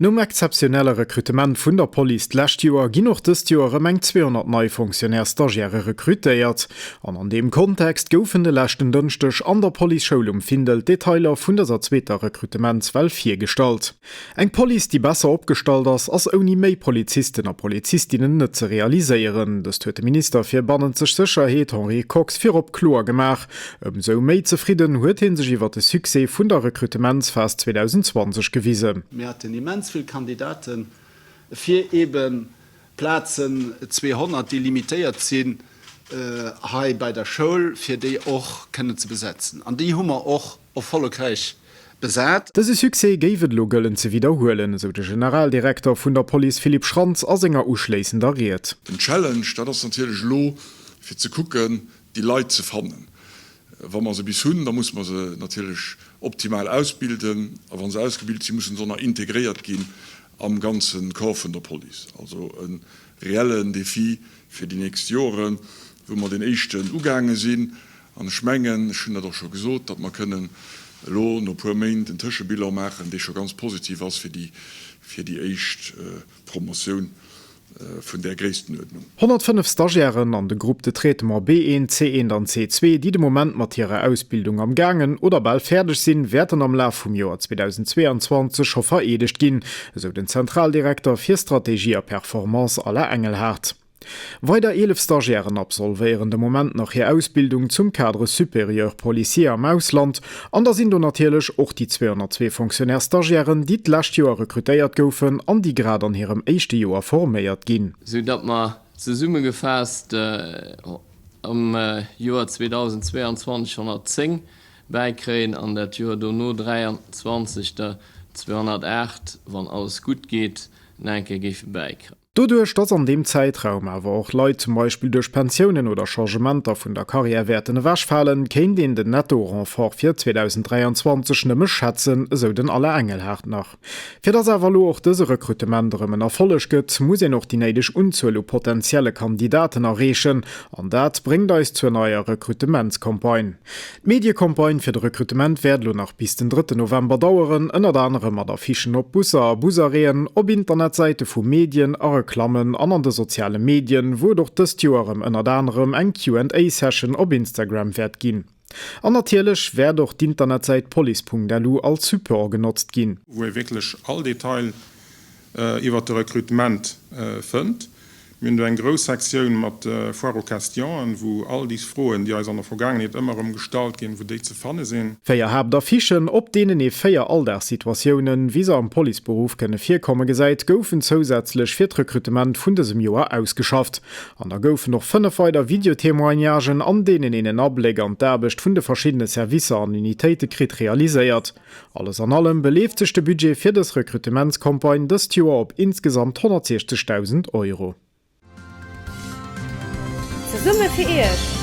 Nom exceptionelle Rekrutement vun der Police lächt Joer ginn noch dës Joer eng 200 neii Funktionär stagiaire rekrutéiert. An dem Kontext goufen de lächten dënchtech an der Policeschulung Findel Detailer vun der zweter Rekrutementswell 4 stalt. Eng Police, die besser opstalt ass oni méi Polizisten a Polizistinnen net ze realiseieren. Das huet de Minister fir Bannenzech Sicherheet Henri Cox fir op Klor gemach. So méi zufrieden huet hin sech iwwer de Suse vun der Rekrutementsfest 2020 gewiese. Viele Kandidaten für eben Plätzen 200, die limitiert sind, bei der Schule, für die auch können zu besetzen. Und die haben wir auch erfolgreich besetzt. Das ist Sukse geiwet lo gëllen ze wiederholen, so der Generaldirektor vun der Police Philipp Schranz as enger uschlesender Riet. Den Challenge, das ist natürlich lo, für zu gucken, die Leute zu finden. Wenn man sie bis hun, dann muss man sie natürlich optimal ausbilden, aber wenn sie ausgebildet sind, müssen sie noch integriert gehen am ganzen Korps der Police. Also ein reellen Defi für die nächsten Jahre, wo wir den ersten Ugange sind, an Schmengen, schon doch schon gesagt, dass wir können Lohn und Permanent den Tischbilder machen, die schon ganz positiv ist für die erste Promotion. Von der größten Ordnung. 105 Stagiairen an de Gruppe de Tretemer B1, C1 an C2, die de Moment mat ihre Ausbildung am Gangen oder bald fertig sind, werden am Lauf vom Jahr 2022 schon veredigt gin, so den Zentraldirektor für Strategie und Performance aller Engelhardt. Weiter 11 Stagiairen absolvieren de Moment nach ihrer Ausbildung zum Cadre Supérieur Policier am Ausland, an da sind natürlich auch die 202 Funktionärstagiairen, die d'lächt Joer rekrutéiert goufen, an die grad an ihrem echte Joer forméiert ginn. So dat man ze Summe gefasst am Joer 2022 110 beikräen, an der Joer no 23 der 208, wann alles gut geht, enke gife beikräen. Dodurch, dass an dem Zeitraum aber auch Leute zum Beispiel durch Pensionen oder Changementer von der Karrierewerten wäsch fallen, kennt den Netto-Renfort für 2023 nimme schätzen, so den alle Engelhardt nach. Für das aber auch diese Rekrutementermen erfolg geht, muss noch die neidisch unzählige potenzielle Kandidaten erreichen, und das bringt uns zur neuen Rekrutementskampagne. Die Medienkampagne für das Rekrutement wird noch bis den 3. November dauern, unter anderem mit Affichen auf Busser, Bussereen, auf Internetseite von Medien, Klammen an de soziale Medien, wo doch des Joerem ënner anderem eng Q&A-Session op Instagram werd ginn. An natierlech wär doch d'Internetseite police.lu als Support genutzt ginn. Wo wirklich all Detail iwwer de Rekrutement fënnt. Min du eng Gros Sektion mat Forecastion, wo all dies Froen, die als an der Vergangenheit immer Gestalt gehen, wo die zu fanne sinn. Féier hab der Fichen, op denen féier all der Situationen, wie se am Polizeberuf kënne firkomme gesäit, goufen zusätzlich fir d'Rekrutement vun desem Joer ausgeschafft. An der goufen noch 5 weiter Videotemoignagen, an denen en Ableger an d'Erbecht vun de verschiedene Service an Unitéite krit realiséiert. Alles an allem beleeft sech de Budget fir des Rekrutementskampagne des Joer op insgesamt 160.000 €. Summe für ihr.